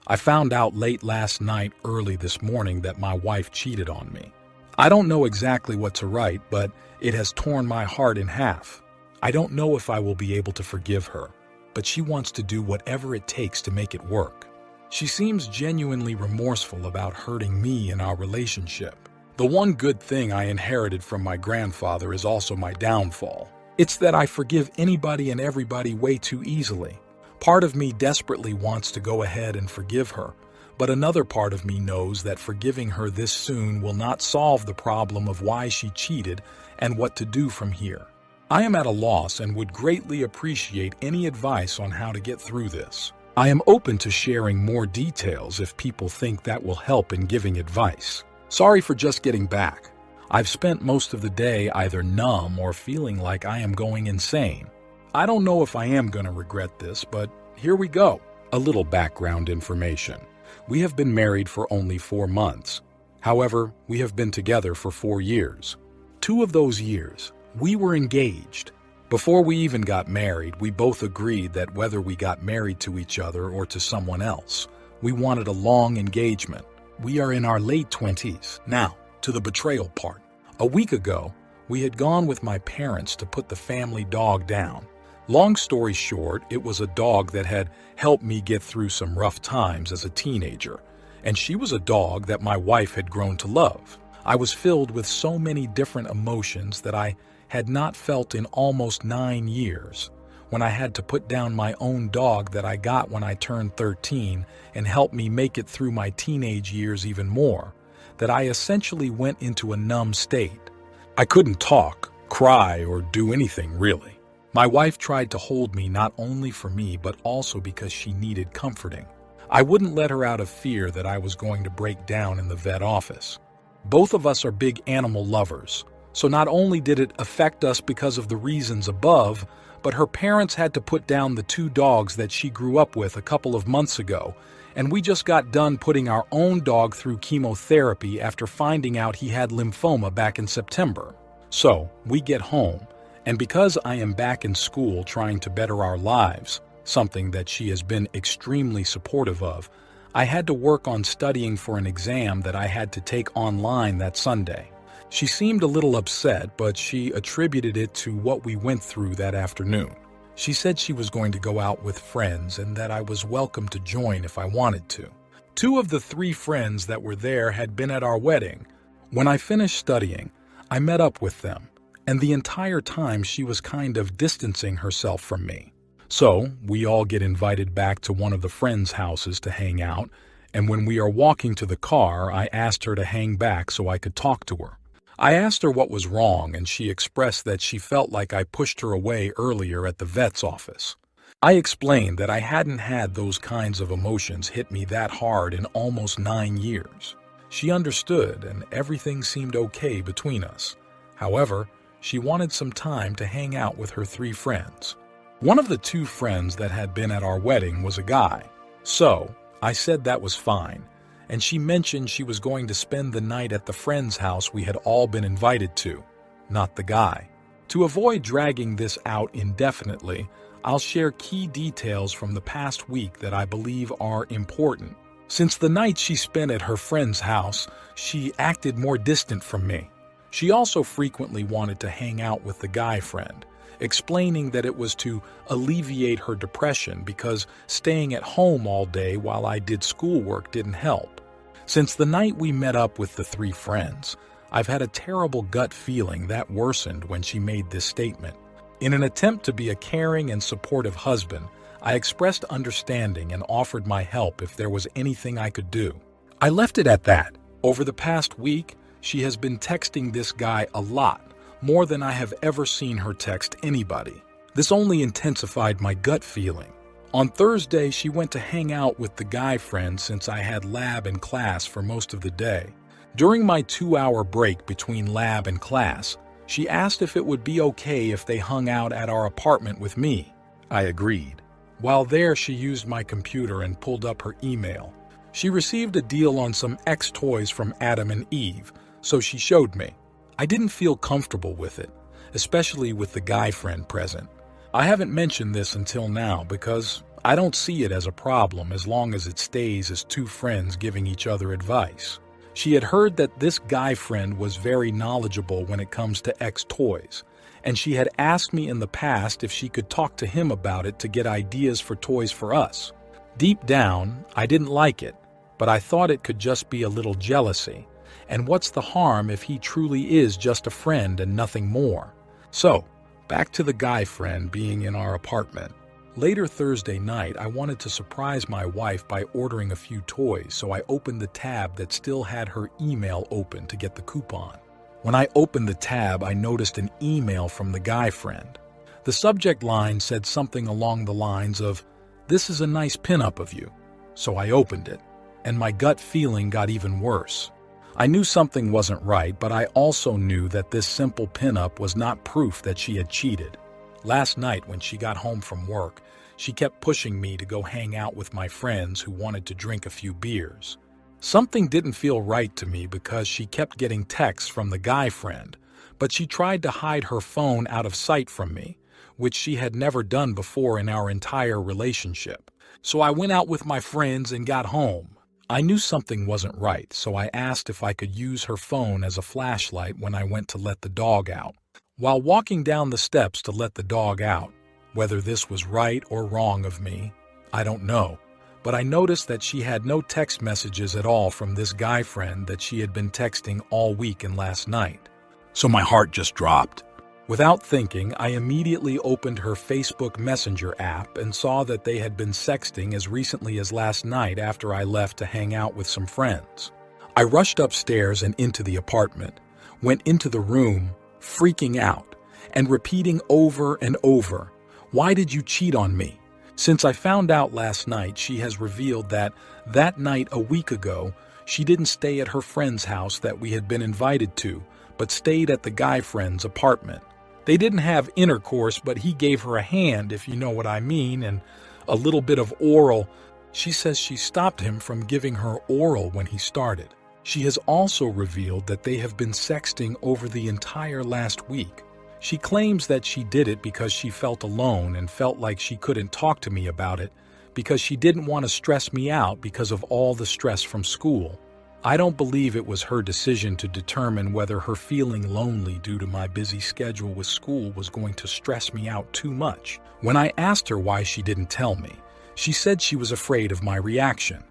I found out late last night, early this morning, that my wife cheated on me. I don't know exactly what to write, but it has torn my heart in half. I don't know if I will be able to forgive her, but she wants to do whatever it takes to make it work. She seems genuinely remorseful about hurting me in our relationship. The one good thing I inherited from my grandfather is also my downfall. It's that I forgive anybody and everybody way too easily. Part of me desperately wants to go ahead and forgive her, but another part of me knows that forgiving her this soon will not solve the problem of why she cheated and what to do from here. I am at a loss and would greatly appreciate any advice on how to get through this. I am open to sharing more details if people think that will help in giving advice. Sorry for just getting back. I've spent most of the day either numb or feeling like I am going insane. I don't know if I am going to regret this, but here we go. A little background information. We have been married for only 4 months. However, we have been together for 4 years. 2 of those years, we were engaged. Before we even got married, we both agreed that whether we got married to each other or to someone else, we wanted a long engagement. We are in our late 20s. Now, to the betrayal part. A week ago, we had gone with my parents to put the family dog down. Long story short, it was a dog that had helped me get through some rough times as a teenager, and she was a dog that my wife had grown to love. I was filled with so many different emotions that I had not felt in almost 9 years, when I had to put down my own dog that I got when I turned 13 and helped me make it through my teenage years even more, that I essentially went into a numb state. I couldn't talk, cry, or do anything really. My wife tried to hold me not only for me but also because she needed comforting. I wouldn't let her out of fear that I was going to break down in the vet office. Both of us are big animal lovers. So not only did it affect us because of the reasons above, but her parents had to put down the 2 dogs that she grew up with a couple of months ago, and we just got done putting our own dog through chemotherapy after finding out he had lymphoma back in September. So we get home, and because I am back in school trying to better our lives, something that she has been extremely supportive of, I had to work on studying for an exam that I had to take online that Sunday. She seemed a little upset, but she attributed it to what we went through that afternoon. She said she was going to go out with friends and that I was welcome to join if I wanted to. 2 of the 3 friends that were there had been at our wedding. When I finished studying, I met up with them, and the entire time she was kind of distancing herself from me. So we all get invited back to one of the friends' houses to hang out, and when we are walking to the car, I asked her to hang back so I could talk to her. I asked her what was wrong, and she expressed that she felt like I pushed her away earlier at the vet's office. I explained that I hadn't had those kinds of emotions hit me that hard in almost 9 years. She understood, and everything seemed okay between us. However, she wanted some time to hang out with her 3 friends. One of the 2 friends that had been at our wedding was a guy. So, I said that was fine, and she mentioned she was going to spend the night at the friend's house we had all been invited to, not the guy. To avoid dragging this out indefinitely, I'll share key details from the past week that I believe are important. Since the night she spent at her friend's house, she acted more distant from me. She also frequently wanted to hang out with the guy friend, explaining that it was to alleviate her depression because staying at home all day while I did schoolwork didn't help. Since the night we met up with the 3 friends, I've had a terrible gut feeling that worsened when she made this statement. In an attempt to be a caring and supportive husband, I expressed understanding and offered my help if there was anything I could do. I left it at that. Over the past week, she has been texting this guy a lot, more than I have ever seen her text anybody. This only intensified my gut feeling. On Thursday, she went to hang out with the guy friend since I had lab and class for most of the day. During my 2-hour break between lab and class, she asked if it would be okay if they hung out at our apartment with me. I agreed. While there, she used my computer and pulled up her email. She received a deal on some X toys from Adam and Eve, so she showed me. I didn't feel comfortable with it, especially with the guy friend present. I haven't mentioned this until now because I don't see it as a problem as long as it stays as two friends giving each other advice. She had heard that this guy friend was very knowledgeable when it comes to X toys, and she had asked me in the past if she could talk to him about it to get ideas for toys for us. Deep down, I didn't like it, but I thought it could just be a little jealousy. And what's the harm if he truly is just a friend and nothing more? So, back to the guy friend being in our apartment. Later Thursday night, I wanted to surprise my wife by ordering a few toys, so I opened the tab that still had her email open to get the coupon. When I opened the tab, I noticed an email from the guy friend. The subject line said something along the lines of, "This is a nice pinup of you." So I opened it, and my gut feeling got even worse. I knew something wasn't right, but I also knew that this simple pinup was not proof that she had cheated. Last night, when she got home from work, she kept pushing me to go hang out with my friends who wanted to drink a few beers. Something didn't feel right to me because she kept getting texts from the guy friend, but she tried to hide her phone out of sight from me, which she had never done before in our entire relationship. So I went out with my friends and got home. I knew something wasn't right, so I asked if I could use her phone as a flashlight when I went to let the dog out. While walking down the steps to let the dog out, whether this was right or wrong of me, I don't know, but I noticed that she had no text messages at all from this guy friend that she had been texting all week and last night. So my heart just dropped. Without thinking, I immediately opened her Facebook Messenger app and saw that they had been sexting as recently as last night after I left to hang out with some friends. I rushed upstairs and into the apartment, went into the room, freaking out, and repeating over and over, "Why did you cheat on me?" Since I found out last night, she has revealed that night a week ago, she didn't stay at her friend's house that we had been invited to, but stayed at the guy friend's apartment. They didn't have intercourse, but he gave her a hand, if you know what I mean, and a little bit of oral. She says she stopped him from giving her oral when he started. She has also revealed that they have been sexting over the entire last week. She claims that she did it because she felt alone and felt like she couldn't talk to me about it because she didn't want to stress me out because of all the stress from school. I don't believe it was her decision to determine whether her feeling lonely due to my busy schedule with school was going to stress me out too much. When I asked her why she didn't tell me, she said she was afraid of my reaction.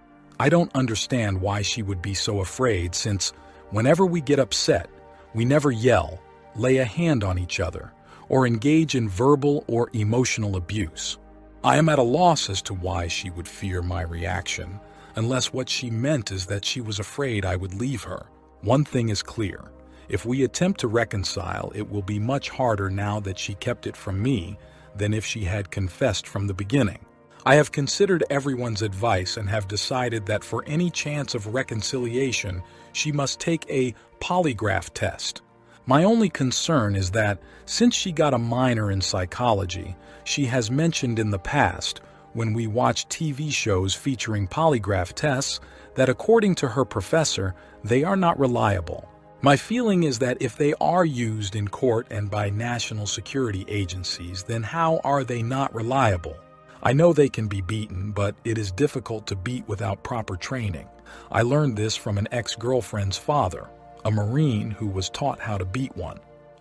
I don't understand why she would be so afraid since whenever we get upset, we never yell, lay a hand on each other, or engage in verbal or emotional abuse. I am at a loss as to why she would fear my reaction, unless what she meant is that she was afraid I would leave her. One thing is clear. If we attempt to reconcile, it will be much harder now that she kept it from me than if she had confessed from the beginning. I have considered everyone's advice and have decided that for any chance of reconciliation, she must take a polygraph test. My only concern is that, since she got a minor in psychology, she has mentioned in the past, when we watched TV shows featuring polygraph tests, that according to her professor, they are not reliable. My feeling is that if they are used in court and by national security agencies, then how are they not reliable? I know they can be beaten, but it is difficult to beat without proper training. I learned this from an ex-girlfriend's father, a Marine who was taught how to beat one.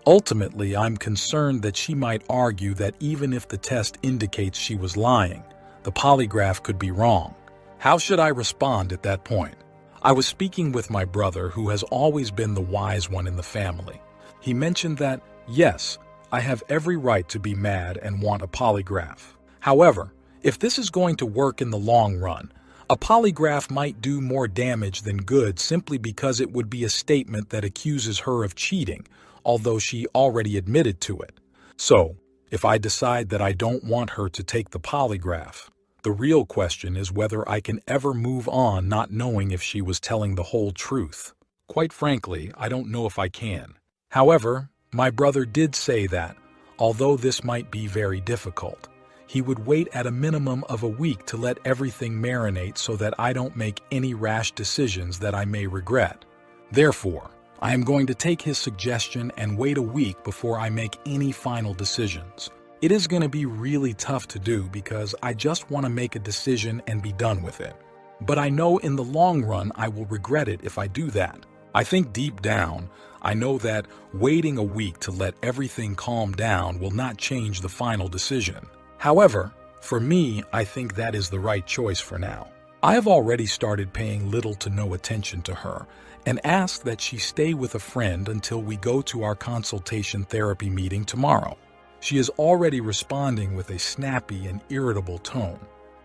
Ultimately, I'm concerned that she might argue that even if the test indicates she was lying, the polygraph could be wrong. How should I respond at that point? I was speaking with my brother, who has always been the wise one in the family. He mentioned that, yes, I have every right to be mad and want a polygraph. However, if this is going to work in the long run, a polygraph might do more damage than good simply because it would be a statement that accuses her of cheating, although she already admitted to it. So, if I decide that I don't want her to take the polygraph, the real question is whether I can ever move on not knowing if she was telling the whole truth. Quite frankly, I don't know if I can. However, my brother did say that, although this might be very difficult, he would wait at a minimum of a week to let everything marinate so that I don't make any rash decisions that I may regret. Therefore, I am going to take his suggestion and wait a week before I make any final decisions. It is going to be really tough to do because I just want to make a decision and be done with it. But I know in the long run I will regret it if I do that. I think deep down, I know that waiting a week to let everything calm down will not change the final decision. However, for me, I think that is the right choice for now. I have already started paying little to no attention to her and asked that she stay with a friend until we go to our consultation therapy meeting tomorrow. She is already responding with a snappy and irritable tone.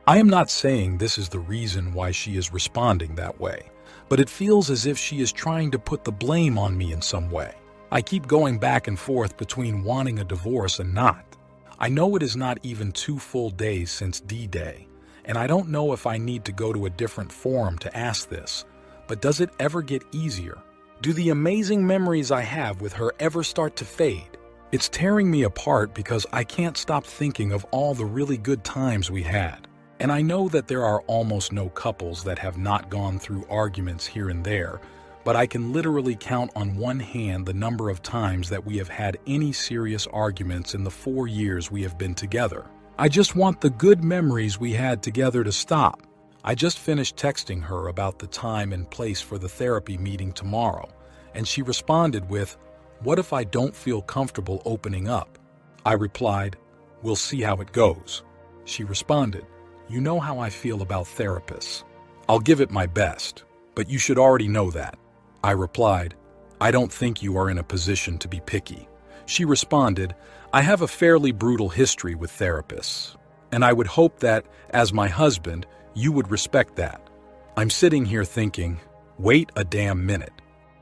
I am not saying this is the reason why she is responding that way, but it feels as if she is trying to put the blame on me in some way. I keep going back and forth between wanting a divorce and not. I know it is not even 2 full days since D-Day, and I don't know if I need to go to a different forum to ask this, but does it ever get easier? Do the amazing memories I have with her ever start to fade? It's tearing me apart because I can't stop thinking of all the really good times we had. And I know that there are almost no couples that have not gone through arguments here and there, but I can literally count on one hand the number of times that we have had any serious arguments in the 4 years we have been together. I just want the good memories we had together to stop. I just finished texting her about the time and place for the therapy meeting tomorrow, and she responded with, "What if I don't feel comfortable opening up?" I replied, "We'll see how it goes." She responded, "You know how I feel about therapists. I'll give it my best, but you should already know that." I replied, "I don't think you are in a position to be picky." She responded, "I have a fairly brutal history with therapists, and I would hope that, as my husband, you would respect that." I'm sitting here thinking, wait a damn minute.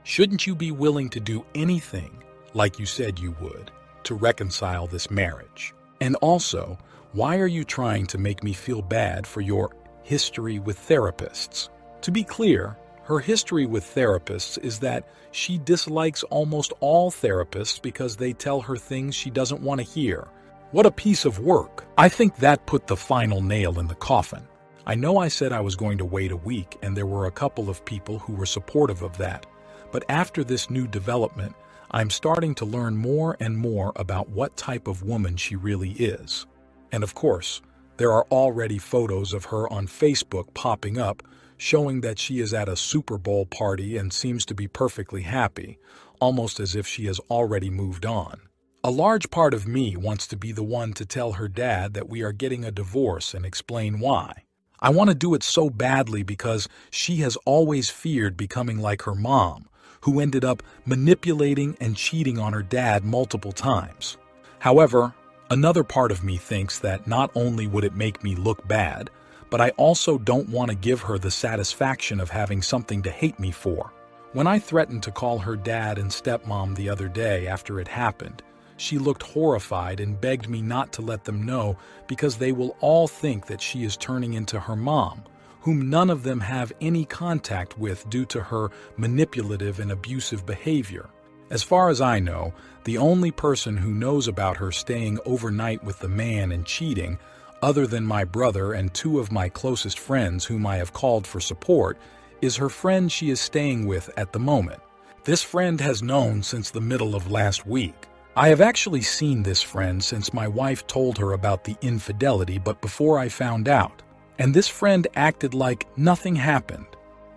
Shouldn't you be willing to do anything, like you said you would, to reconcile this marriage? And also, why are you trying to make me feel bad for your history with therapists? To be clear, her history with therapists is that she dislikes almost all therapists because they tell her things she doesn't want to hear. What a piece of work. I think that put the final nail in the coffin. I know I said I was going to wait a week, and there were a couple of people who were supportive of that. But after this new development, I'm starting to learn more and more about what type of woman she really is. And of course, there are already photos of her on Facebook popping up, showing that she is at a Super Bowl party and seems to be perfectly happy, almost as if she has already moved on. A large part of me wants to be the one to tell her dad that we are getting a divorce and explain why. I want to do it so badly because she has always feared becoming like her mom, who ended up manipulating and cheating on her dad multiple times. However, another part of me thinks that not only would it make me look bad, but I also don't want to give her the satisfaction of having something to hate me for. When I threatened to call her dad and stepmom the other day after it happened, she looked horrified and begged me not to let them know because they will all think that she is turning into her mom, whom none of them have any contact with due to her manipulative and abusive behavior. As far as I know, the only person who knows about her staying overnight with the man and cheating, other than my brother and 2 of my closest friends whom I have called for support, is her friend she is staying with at the moment. This friend has known since the middle of last week. I have actually seen this friend since my wife told her about the infidelity, but before I found out. And this friend acted like nothing happened.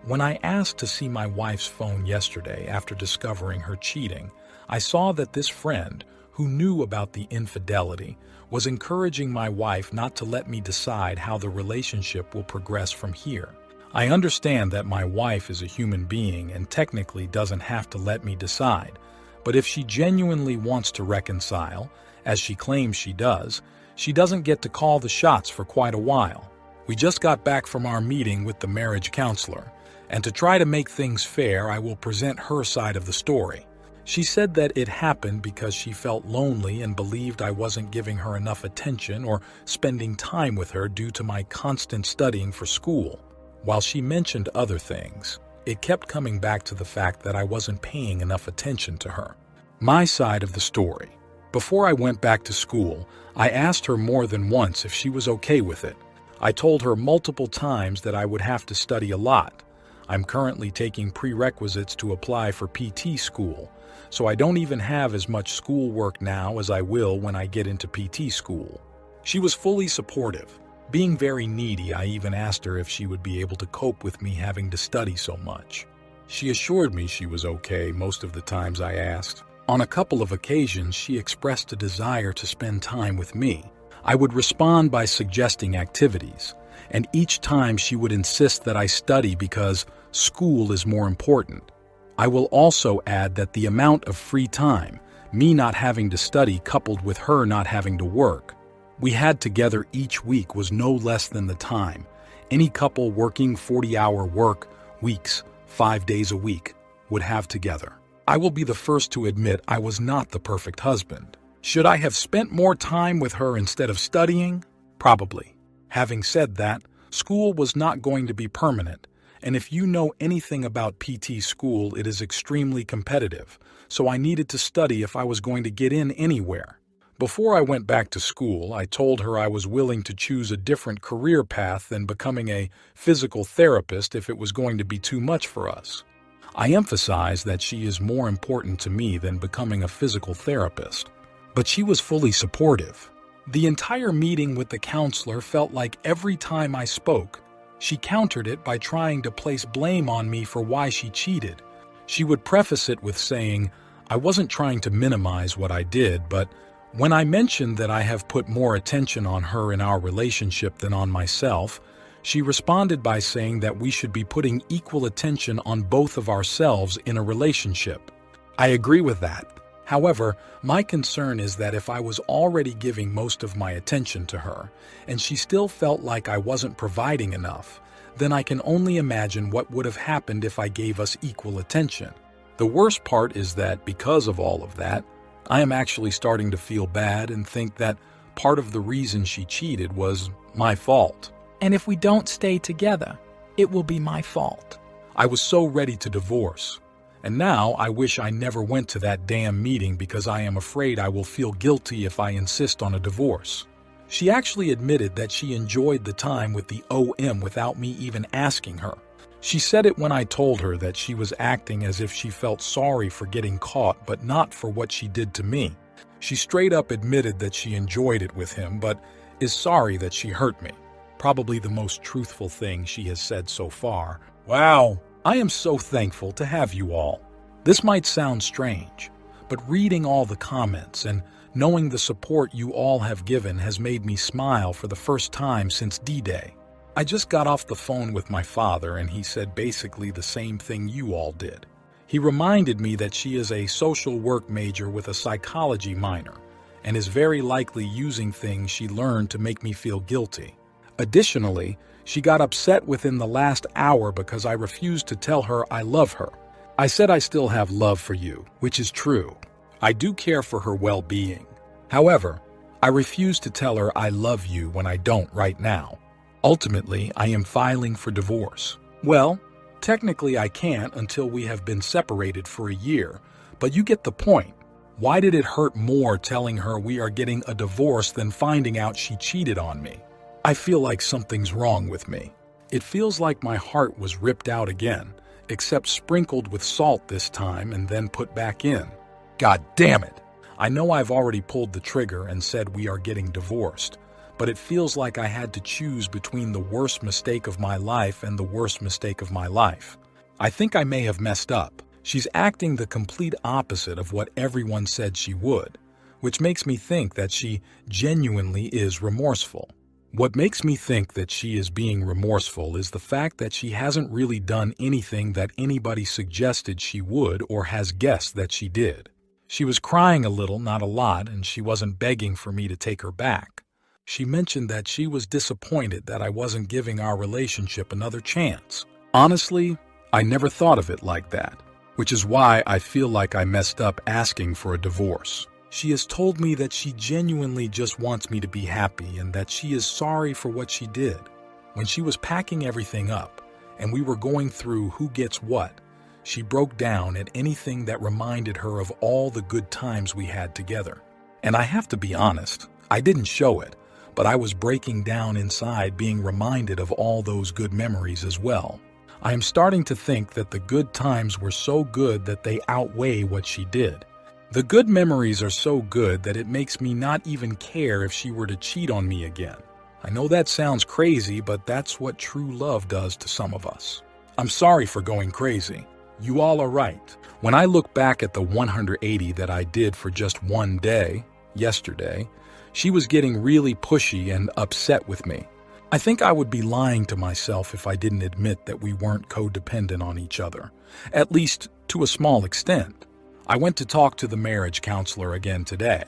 When I asked to see my wife's phone yesterday after discovering her cheating, I saw that this friend, who knew about the infidelity, was encouraging my wife not to let me decide how the relationship will progress from here. I understand that my wife is a human being and technically doesn't have to let me decide, but if she genuinely wants to reconcile, as she claims she doesn't get to call the shots for quite a while. We just got back from our meeting with the marriage counselor, and to try to make things fair, I will present her side of the story. She said that it happened because she felt lonely and believed I wasn't giving her enough attention or spending time with her due to my constant studying for school. While she mentioned other things, it kept coming back to the fact that I wasn't paying enough attention to her. My side of the story. Before I went back to school, I asked her more than once if she was okay with it. I told her multiple times that I would have to study a lot. I'm currently taking prerequisites to apply for PT school, so I don't even have as much schoolwork now as I will when I get into PT school. She was fully supportive. Being very needy, I even asked her if she would be able to cope with me having to study so much. She assured me she was okay most of the times I asked. On a couple of occasions, she expressed a desire to spend time with me. I would respond by suggesting activities, and each time she would insist that I study because school is more important. I will also add that the amount of free time, me not having to study coupled with her not having to work, we had together each week was no less than the time any couple working 40-hour work weeks, 5 days a week, would have together. I will be the first to admit I was not the perfect husband. Should I have spent more time with her instead of studying? Probably. Having said that, school was not going to be permanent, and if you know anything about PT school, it is extremely competitive, so I needed to study if I was going to get in anywhere. Before I went back to school, I told her I was willing to choose a different career path than becoming a physical therapist if it was going to be too much for us. I emphasized that she is more important to me than becoming a physical therapist, but she was fully supportive. The entire meeting with the counselor felt like every time I spoke, she countered it by trying to place blame on me for why she cheated. She would preface it with saying, I wasn't trying to minimize what I did, but when I mentioned that I have put more attention on her in our relationship than on myself, she responded by saying that we should be putting equal attention on both of ourselves in a relationship. I agree with that. However, my concern is that if I was already giving most of my attention to her, and she still felt like I wasn't providing enough, then I can only imagine what would have happened if I gave us equal attention. The worst part is that because of all of that, I am actually starting to feel bad and think that part of the reason she cheated was my fault. And if we don't stay together, it will be my fault. I was so ready to divorce. And now I wish I never went to that damn meeting because I am afraid I will feel guilty if I insist on a divorce. She actually admitted that she enjoyed the time with the OM without me even asking her. She said it when I told her that she was acting as if she felt sorry for getting caught, but not for what she did to me. She straight up admitted that she enjoyed it with him, but is sorry that she hurt me. Probably the most truthful thing she has said so far. Wow, I am so thankful to have you all. This might sound strange, but reading all the comments and knowing the support you all have given has made me smile for the first time since D-Day. I just got off the phone with my father and he said basically the same thing you all did. He reminded me that she is a social work major with a psychology minor and is very likely using things she learned to make me feel guilty. Additionally, she got upset within the last hour because I refused to tell her I love her. I said I still have love for you, which is true. I do care for her well-being. However, I refuse to tell her I love you when I don't right now. Ultimately, I am filing for divorce. Well, technically I can't until we have been separated for a year, but you get the point. Why did it hurt more telling her we are getting a divorce than finding out she cheated on me? I feel like something's wrong with me. It feels like my heart was ripped out again, except sprinkled with salt this time and then put back in. God damn it! I know I've already pulled the trigger and said we are getting divorced, but it feels like I had to choose between the worst mistake of my life and the worst mistake of my life. I think I may have messed up. She's acting the complete opposite of what everyone said she would, which makes me think that she genuinely is remorseful. What makes me think that she is being remorseful is the fact that she hasn't really done anything that anybody suggested she would or has guessed that she did. She was crying a little, not a lot, and she wasn't begging for me to take her back. She mentioned that she was disappointed that I wasn't giving our relationship another chance. Honestly, I never thought of it like that, which is why I feel like I messed up asking for a divorce. She has told me that she genuinely just wants me to be happy and that she is sorry for what she did. When she was packing everything up and we were going through who gets what, she broke down at anything that reminded her of all the good times we had together. And I have to be honest, I didn't show it, but I was breaking down inside being reminded of all those good memories as well. I am starting to think that the good times were so good that they outweigh what she did. The good memories are so good that it makes me not even care if she were to cheat on me again. I know that sounds crazy, but that's what true love does to some of us. I'm sorry for going crazy. You all are right. When I look back at the 180 that I did for just one day, yesterday, she was getting really pushy and upset with me. I think I would be lying to myself if I didn't admit that we weren't codependent on each other, at least to a small extent. I went to talk to the marriage counselor again today,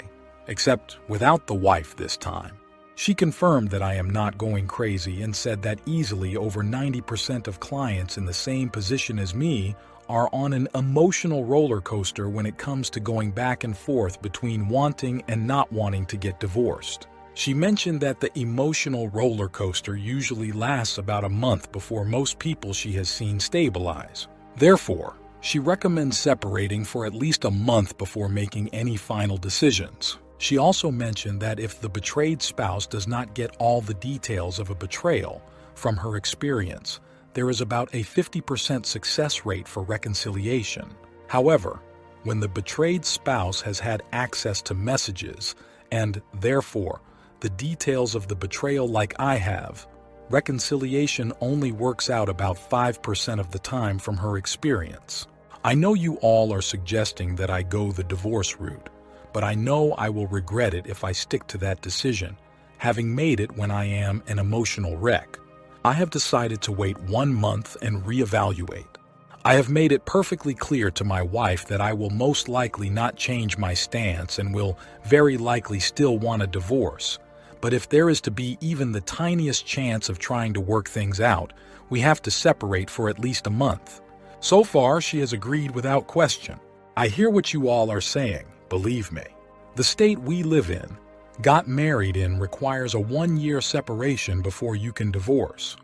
except without the wife this time. She confirmed that I am not going crazy and said that easily over 90% of clients in the same position as me are on an emotional roller coaster when it comes to going back and forth between wanting and not wanting to get divorced. She mentioned that the emotional roller coaster usually lasts about a month before most people she has seen stabilize. Therefore, she recommends separating for at least a month before making any final decisions. She also mentioned that if the betrayed spouse does not get all the details of a betrayal from her experience, there is about a 50% success rate for reconciliation. However, when the betrayed spouse has had access to messages and, therefore, the details of the betrayal like I have, reconciliation only works out about 5% of the time from her experience. I know you all are suggesting that I go the divorce route, but I know I will regret it if I stick to that decision, having made it when I am an emotional wreck. I have decided to wait 1 month and reevaluate. I have made it perfectly clear to my wife that I will most likely not change my stance and will very likely still want a divorce. But if there is to be even the tiniest chance of trying to work things out, we have to separate for at least a month. So far, she has agreed without question. I hear what you all are saying. Believe me, the state we live in, got married in, requires a 1-year separation before you can divorce.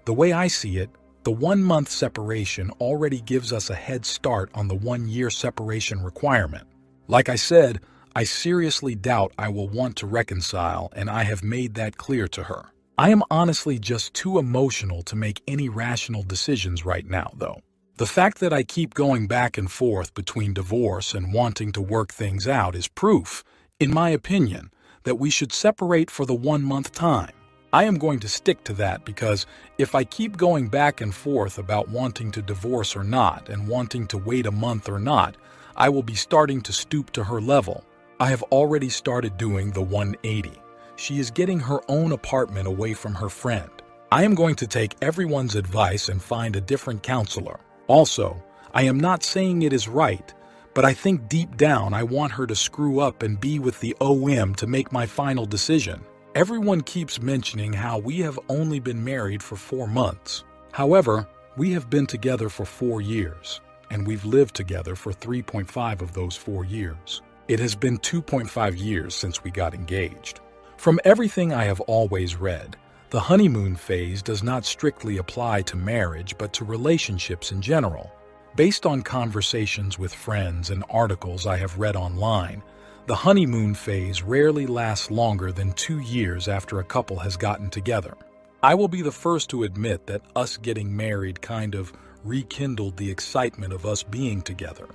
The way I see it, the 1-month separation already gives us a head start on the 1-year separation requirement. Like I said, I seriously doubt I will want to reconcile, and I have made that clear to her. I am honestly just too emotional to make any rational decisions right now, though. The fact that I keep going back and forth between divorce and wanting to work things out is proof, in my opinion, that we should separate for the 1-month time. I am going to stick to that because if I keep going back and forth about wanting to divorce or not and wanting to wait a month or not, I will be starting to stoop to her level. I have already started doing the 180. She is getting her own apartment away from her friend. I am going to take everyone's advice and find a different counselor. Also, I am not saying it is right, but I think deep down I want her to screw up and be with the OM to make my final decision. Everyone keeps mentioning how we have only been married for 4 months. However, we have been together for 4 years, and we've lived together for 3.5 of those 4 years. It has been 2.5 years since we got engaged. From everything I have always read, the honeymoon phase does not strictly apply to marriage but to relationships in general. Based on conversations with friends and articles I have read online, the honeymoon phase rarely lasts longer than 2 years after a couple has gotten together. I will be the first to admit that us getting married kind of rekindled the excitement of us being together.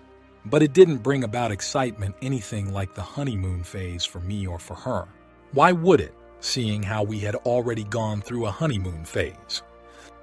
But it didn't bring about excitement anything like the honeymoon phase for me or for her. Why would it? Seeing how we had already gone through a honeymoon phase.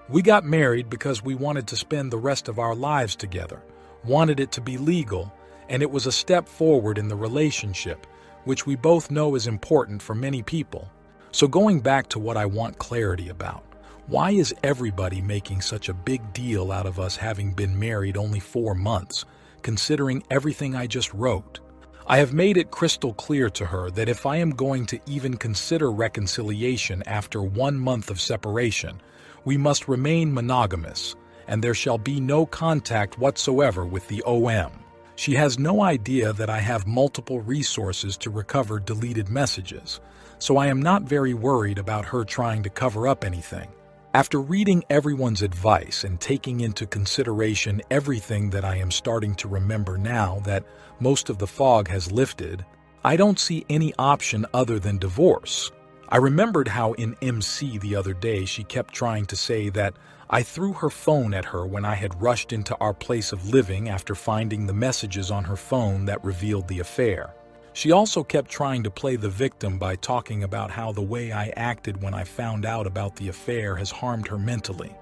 We got married because we wanted to spend the rest of our lives together, wanted it to be legal, and it was a step forward in the relationship, which we both know is important for many people. So going back to what I want clarity about, why is everybody making such a big deal out of us having been married only 4 months, considering everything I just wrote? I have made it crystal clear to her that if I am going to even consider reconciliation after 1 month of separation, we must remain monogamous, and there shall be no contact whatsoever with the OM. She has no idea that I have multiple resources to recover deleted messages, so I am not very worried about her trying to cover up anything. After reading everyone's advice and taking into consideration everything that I am starting to remember now that most of the fog has lifted, I don't see any option other than divorce. I remembered how in MC the other day she kept trying to say that I threw her phone at her when I had rushed into our place of living after finding the messages on her phone that revealed the affair. She also kept trying to play the victim by talking about how the way I acted when I found out about the affair has harmed her mentally.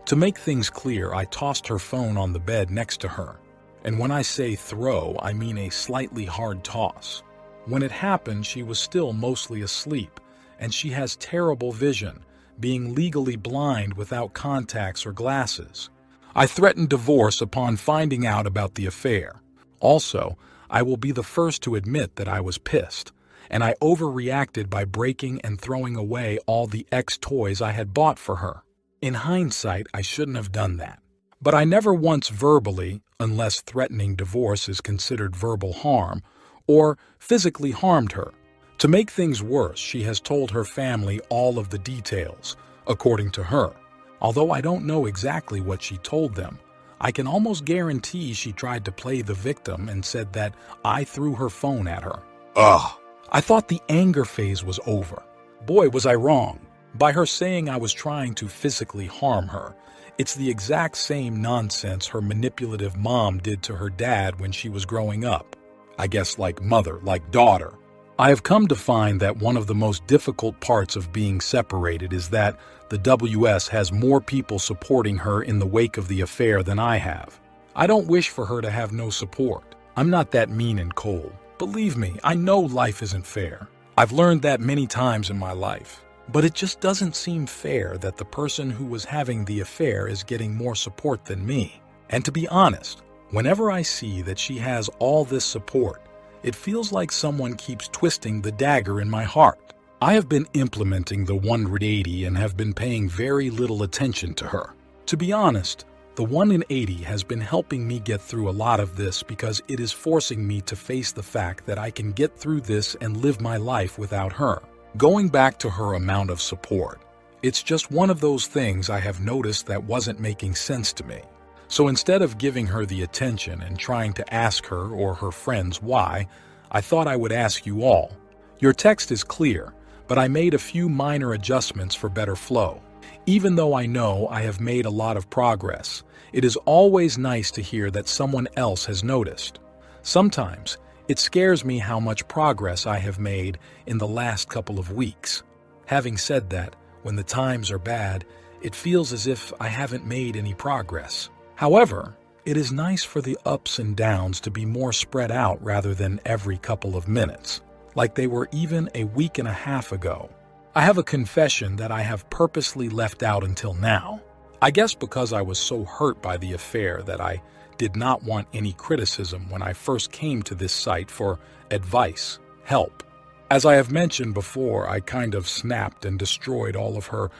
To make things clear, I tossed her phone on the bed next to her. And when I say throw, I mean a slightly hard toss. When it happened, she was still mostly asleep, and she has terrible vision, being legally blind without contacts or glasses. I threatened divorce upon finding out about the affair. Also, I will be the first to admit that I was pissed, and I overreacted by breaking and throwing away all the toys I had bought for her. In hindsight, I shouldn't have done that. But I never once verbally, unless threatening divorce is considered verbal harm, or physically harmed her. To make things worse, she has told her family all of the details, according to her. Although I don't know exactly what she told them, I can almost guarantee she tried to play the victim and said that I threw her phone at her. Ugh! I thought the anger phase was over. Boy, was I wrong. By her saying I was trying to physically harm her, it's the exact same nonsense her manipulative mom did to her dad when she was growing up. I guess like mother, like daughter. I have come to find that one of the most difficult parts of being separated is that the WS has more people supporting her in the wake of the affair than I have. I don't wish for her to have no support. I'm not that mean and cold. Believe me, I know life isn't fair. I've learned that many times in my life. But it just doesn't seem fair that the person who was having the affair is getting more support than me. And to be honest, whenever I see that she has all this support, it feels like someone keeps twisting the dagger in my heart. I have been implementing the 180 and have been paying very little attention to her. To be honest, the 1 in 80 has been helping me get through a lot of this because it is forcing me to face the fact that I can get through this and live my life without her. Going back to her amount of support, it's just one of those things I have noticed that wasn't making sense to me. So instead of giving her the attention and trying to ask her or her friends why, I thought I would ask you all. Your text is clear, but I made a few minor adjustments for better flow. Even though I know I have made a lot of progress, it is always nice to hear that someone else has noticed. Sometimes, it scares me how much progress I have made in the last couple of weeks. Having said that, when the times are bad, it feels as if I haven't made any progress. However, it is nice for the ups and downs to be more spread out rather than every couple of minutes, like they were even a week and a half ago. I have a confession that I have purposely left out until now. I guess because I was so hurt by the affair that I did not want any criticism when I first came to this site for advice, help. As I have mentioned before, I kind of snapped and destroyed all of her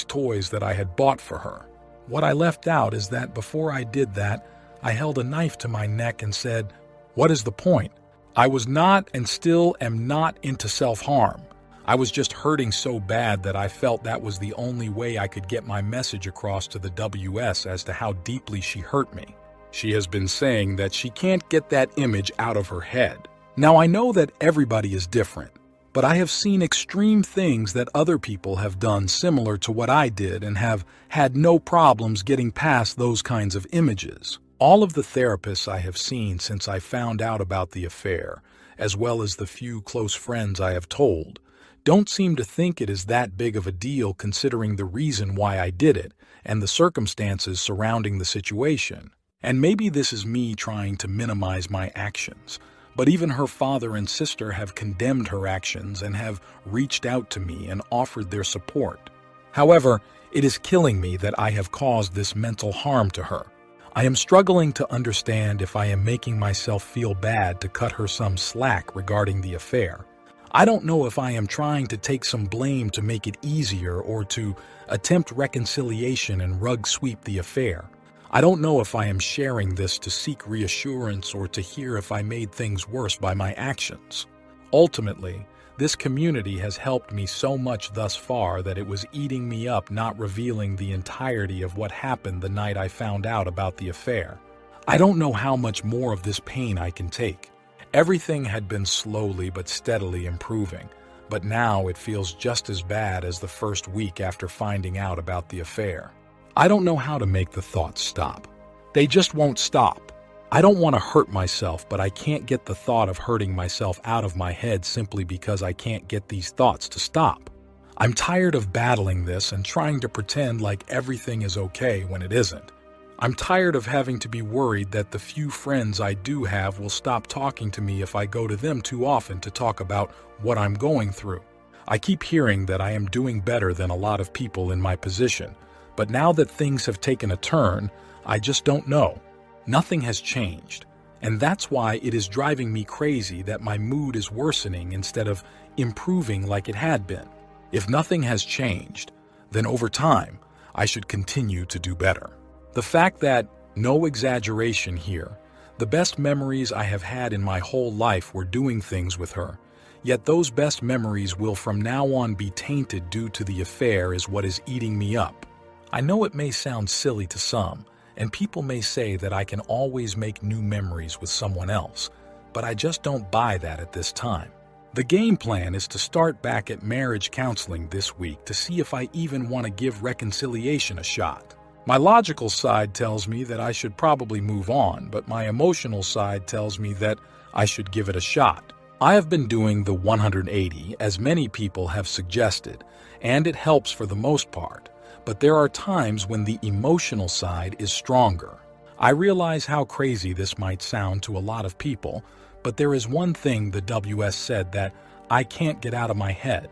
toys that I had bought for her. What I left out is that before I did that, I held a knife to my neck and said, "What is the point?" I was not and still am not into self-harm. I was just hurting so bad that I felt that was the only way I could get my message across to the WS as to how deeply she hurt me. She has been saying that she can't get that image out of her head. Now I know that everybody is different, but I have seen extreme things that other people have done similar to what I did and have had no problems getting past those kinds of images. All of the therapists I have seen since I found out about the affair, as well as the few close friends I have told, don't seem to think it is that big of a deal considering the reason why I did it and the circumstances surrounding the situation. And maybe this is me trying to minimize my actions, but even her father and sister have condemned her actions and have reached out to me and offered their support. However, it is killing me that I have caused this mental harm to her. I am struggling to understand if I am making myself feel bad to cut her some slack regarding the affair. I don't know if I am trying to take some blame to make it easier or to attempt reconciliation and rug sweep the affair. I don't know if I am sharing this to seek reassurance or to hear if I made things worse by my actions. Ultimately, this community has helped me so much thus far that it was eating me up not revealing the entirety of what happened the night I found out about the affair. I don't know how much more of this pain I can take. Everything had been slowly but steadily improving, but now it feels just as bad as the first week after finding out about the affair. I don't know how to make the thoughts stop. They just won't stop. I don't want to hurt myself, but I can't get the thought of hurting myself out of my head simply because I can't get these thoughts to stop. I'm tired of battling this and trying to pretend like everything is okay when it isn't. I'm tired of having to be worried that the few friends I do have will stop talking to me if I go to them too often to talk about what I'm going through. I keep hearing that I am doing better than a lot of people in my position, but now that things have taken a turn, I just don't know. Nothing has changed, and that's why it is driving me crazy that my mood is worsening instead of improving like it had been. If nothing has changed, then over time, I should continue to do better. The fact that, no exaggeration here, the best memories I have had in my whole life were doing things with her, yet those best memories will from now on be tainted due to the affair is what is eating me up. I know it may sound silly to some, and people may say that I can always make new memories with someone else, but I just don't buy that at this time. The game plan is to start back at marriage counseling this week to see if I even want to give reconciliation a shot. My logical side tells me that I should probably move on, but my emotional side tells me that I should give it a shot. I have been doing the 180, as many people have suggested, and it helps for the most part, but there are times when the emotional side is stronger. I realize how crazy this might sound to a lot of people, but there is one thing the WS said that I can't get out of my head.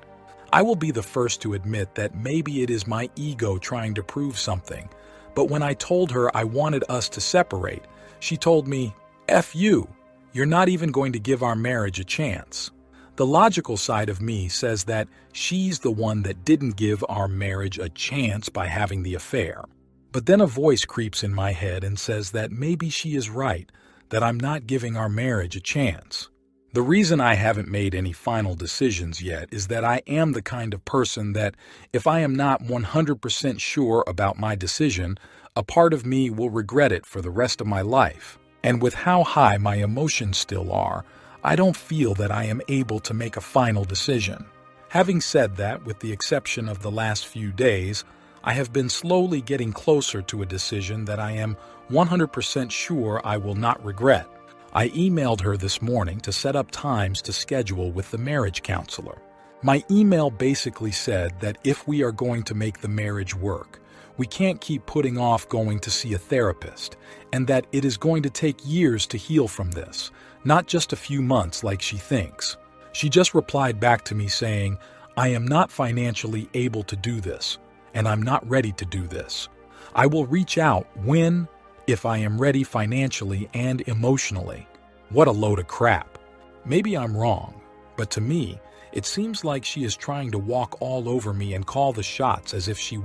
I will be the first to admit that maybe it is my ego trying to prove something, but when I told her I wanted us to separate, she told me, "F you, you're not even going to give our marriage a chance." The logical side of me says that she's the one that didn't give our marriage a chance by having the affair. But then a voice creeps in my head and says that maybe she is right, that I'm not giving our marriage a chance. The reason I haven't made any final decisions yet is that I am the kind of person that if I am not 100% sure about my decision, a part of me will regret it for the rest of my life. And with how high my emotions still are, I don't feel that I am able to make a final decision. Having said that, with the exception of the last few days, I have been slowly getting closer to a decision that I am 100% sure I will not regret. I emailed her this morning to set up times to schedule with the marriage counselor. My email basically said that if we are going to make the marriage work, we can't keep putting off going to see a therapist, and that it is going to take years to heal from this, not just a few months like she thinks. She just replied back to me saying, "I am not financially able to do this, and I'm not ready to do this. I will reach out if I am ready financially and emotionally." What a load of crap. Maybe I'm wrong, but to me, it seems like she is trying to walk all over me and call the shots as if she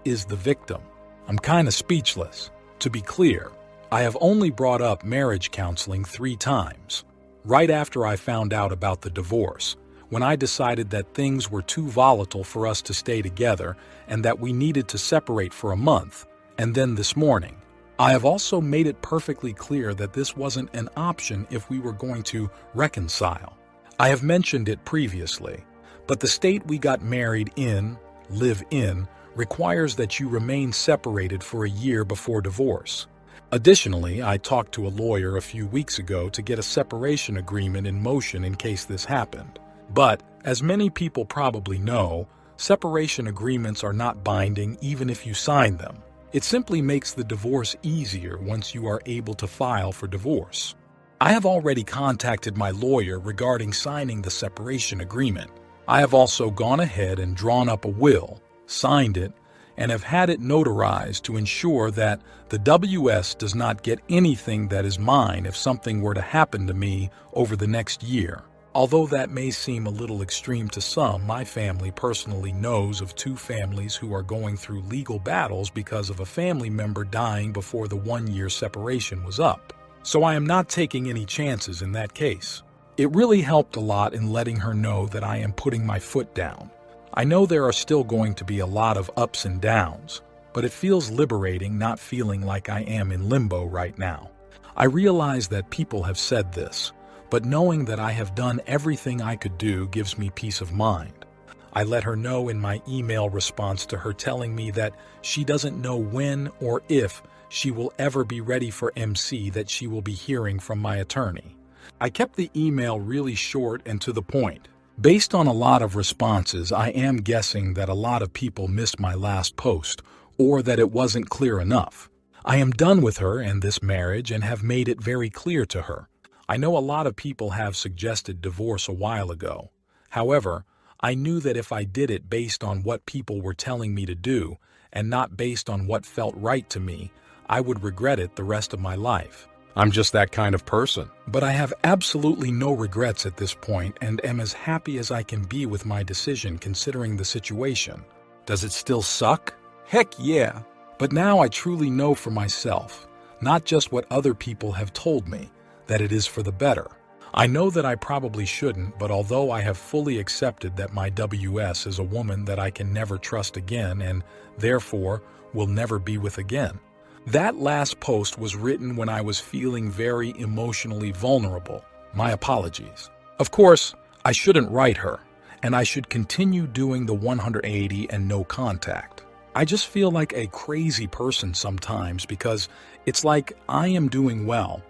is the victim. I'm kind of speechless. To be clear, I have only brought up marriage counseling 3 times. Right after I found out about the divorce, when I decided that things were too volatile for us to stay together and that we needed to separate for a month, and then this morning. I have also made it perfectly clear that this wasn't an option if we were going to reconcile. I have mentioned it previously, but the state we got married in, live in, requires that you remain separated for a year before divorce. Additionally, I talked to a lawyer a few weeks ago to get a separation agreement in motion in case this happened. But, as many people probably know, separation agreements are not binding even if you sign them. It simply makes the divorce easier once you are able to file for divorce. I have already contacted my lawyer regarding signing the separation agreement. I have also gone ahead and drawn up a will, signed it, and have had it notarized to ensure that the WS does not get anything that is mine if something were to happen to me over the next year. Although that may seem a little extreme to some, my family personally knows of 2 families who are going through legal battles because of a family member dying before the 1-year separation was up. So I am not taking any chances in that case. It really helped a lot in letting her know that I am putting my foot down. I know there are still going to be a lot of ups and downs, but it feels liberating not feeling like I am in limbo right now. I realize that people have said this, but knowing that I have done everything I could do gives me peace of mind. I let her know in my email response to her telling me that she doesn't know when or if she will ever be ready for MC that she will be hearing from my attorney. I kept the email really short and to the point. Based on a lot of responses, I am guessing that a lot of people missed my last post or that it wasn't clear enough. I am done with her and this marriage and have made it very clear to her. I know a lot of people have suggested divorce a while ago. However, I knew that if I did it based on what people were telling me to do and not based on what felt right to me, I would regret it the rest of my life. I'm just that kind of person. But I have absolutely no regrets at this point and am as happy as I can be with my decision considering the situation. Does it still suck? Heck yeah. But now I truly know for myself, not just what other people have told me, that it is for the better. I know that I probably shouldn't, but although I have fully accepted that my WS is a woman that I can never trust again and, therefore, will never be with again. That last post was written when I was feeling very emotionally vulnerable. My apologies. Of course, I shouldn't write her, and I should continue doing the 180 and no contact. I just feel like a crazy person sometimes because it's like I am doing well,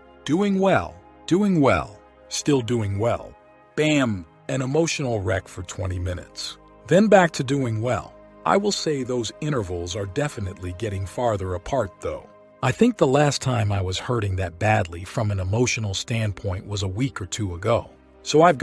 still doing well. Bam! An emotional wreck for 20 minutes. Then back to doing well. I will say those intervals are definitely getting farther apart though. I think the last time I was hurting that badly from an emotional standpoint was a week or two ago. So I've